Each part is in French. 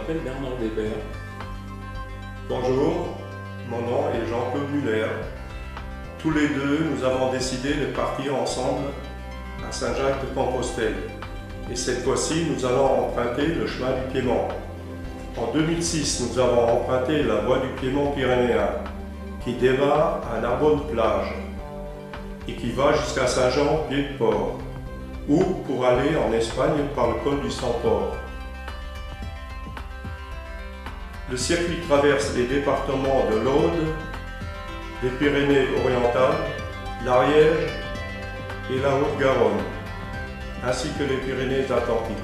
m'appelle Bernard Weber. Bonjour, mon nom est Jean-Claude Muller. Tous les deux, nous avons décidé de partir ensemble à Saint-Jacques-de-Compostelle. Et cette fois-ci, nous allons emprunter le chemin du Piémont. En 2006, nous avons emprunté la voie du Piémont pyrénéen qui démarre à Narbonne-Plage et qui va jusqu'à Saint-Jean-Pied-de-Port ou pour aller en Espagne par le col du Sang-Port. Le circuit traverse les départements de l'Aude, des Pyrénées-Orientales, l'Ariège et la Haute-Garonne, ainsi que les Pyrénées-Atlantiques.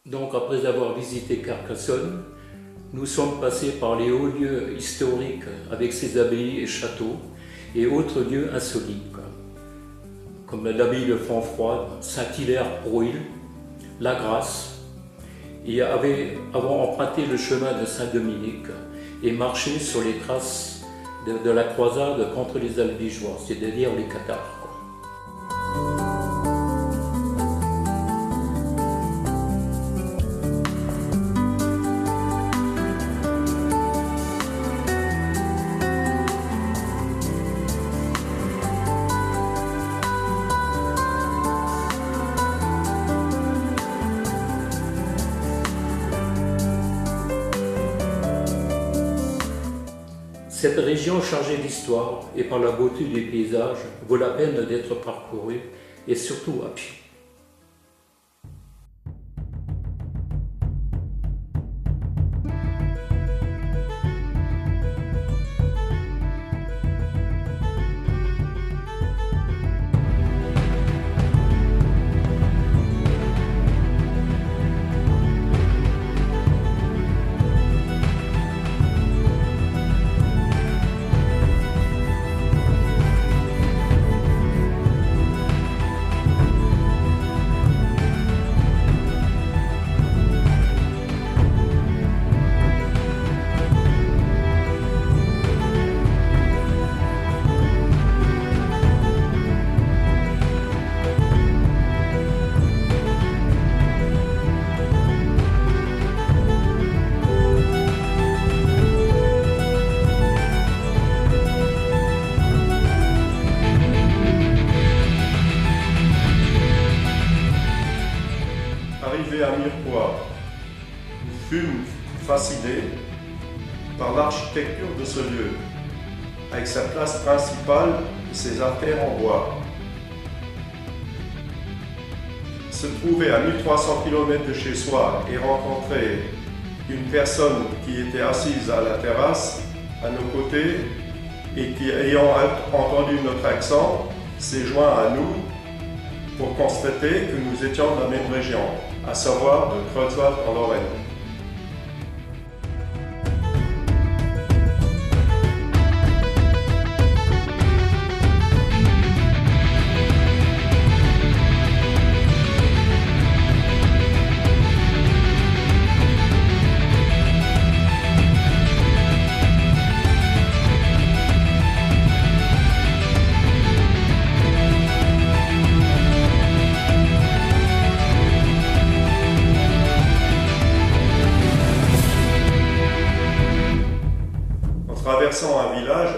Donc après avoir visité Carcassonne, nous sommes passés par les hauts lieux historiques avec ses abbayes et châteaux et autres lieux insolites, comme l'abbaye de Fontfroide, Saint-Hilaire-Rouille, La Grasse, et avons emprunté le chemin de Saint-Dominique et marché sur les traces de la croisade contre les Albigeois, c'est-à-dire les Cathares. Cette région chargée d'histoire et par la beauté des paysages vaut la peine d'être parcourue et surtout à pied. Arrivé à Mirepoix, nous fûmes fascinés par l'architecture de ce lieu, avec sa place principale et ses artères en bois. Se trouver à 1300 km de chez soi et rencontrer une personne qui était assise à la terrasse, à nos côtés, et qui, ayant entendu notre accent, s'est joint à nous pour constater que nous étions de la même région, à savoir de Creuswald en Lorraine. Traversant un village,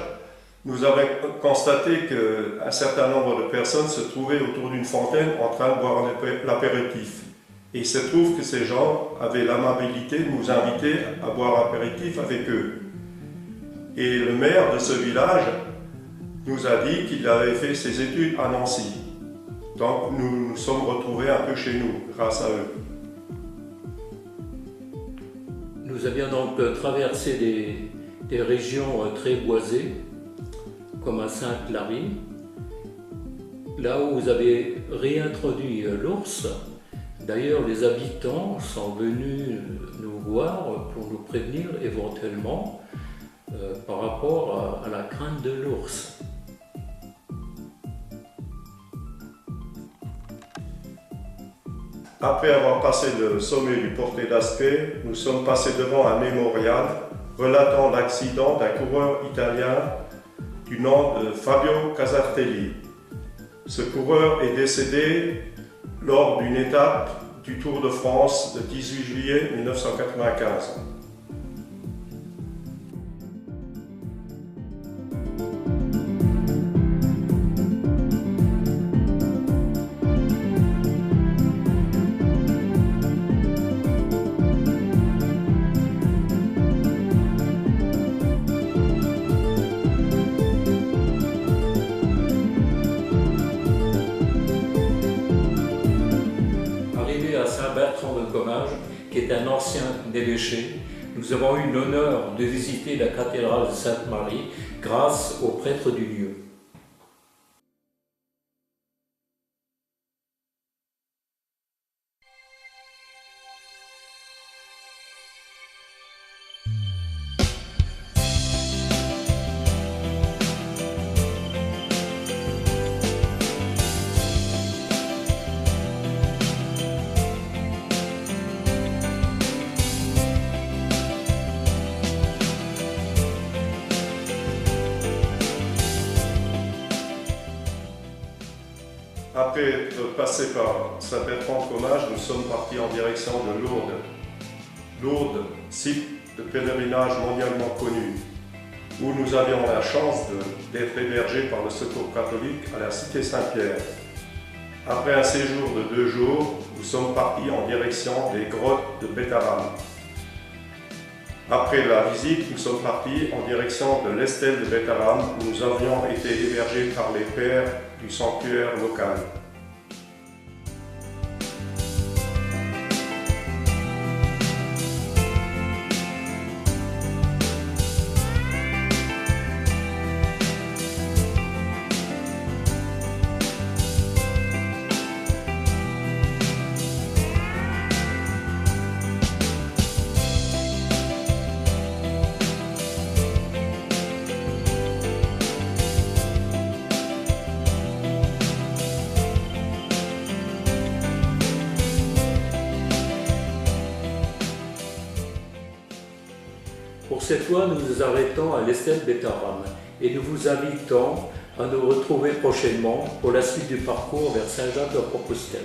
nous avons constaté qu'un certain nombre de personnes se trouvaient autour d'une fontaine en train de boire l'apéritif. Et il se trouve que ces gens avaient l'amabilité de nous inviter à boire l'apéritif avec eux. Et le maire de ce village nous a dit qu'il avait fait ses études à Nancy. Donc nous nous sommes retrouvés un peu chez nous grâce à eux. Nous avions donc traversé des régions très boisées, comme à Sainte-Clarie, là où vous avez réintroduit l'ours. D'ailleurs, les habitants sont venus nous voir pour nous prévenir éventuellement par rapport à la crainte de l'ours. Après avoir passé le sommet du Portet d'Aspet, nous sommes passés devant un mémorial relatant l'accident d'un coureur italien du nom de Fabio Casartelli. Ce coureur est décédé lors d'une étape du Tour de France le 18 juillet 1995. Saint-Bertrand-de-Comminges, qui est un ancien évêché, nous avons eu l'honneur de visiter la cathédrale de Sainte-Marie grâce au prêtre du lieu. Après être passé par Saint-Bertrand-de-Comminges, nous sommes partis en direction de Lourdes. Lourdes, site de pèlerinage mondialement connu, où nous avions la chance d'être hébergés par le Secours catholique à la cité Saint-Pierre. Après un séjour de 2 jours, nous sommes partis en direction des grottes de Bétharram. Après la visite, nous sommes partis en direction de l'Estelle de Bétharram, où nous avions été hébergés par les pères du sanctuaire local. Pour cette fois, nous nous arrêtons à l'Estelle Bétharram et nous vous invitons à nous retrouver prochainement pour la suite du parcours vers Saint-Jacques-de-Compostelle.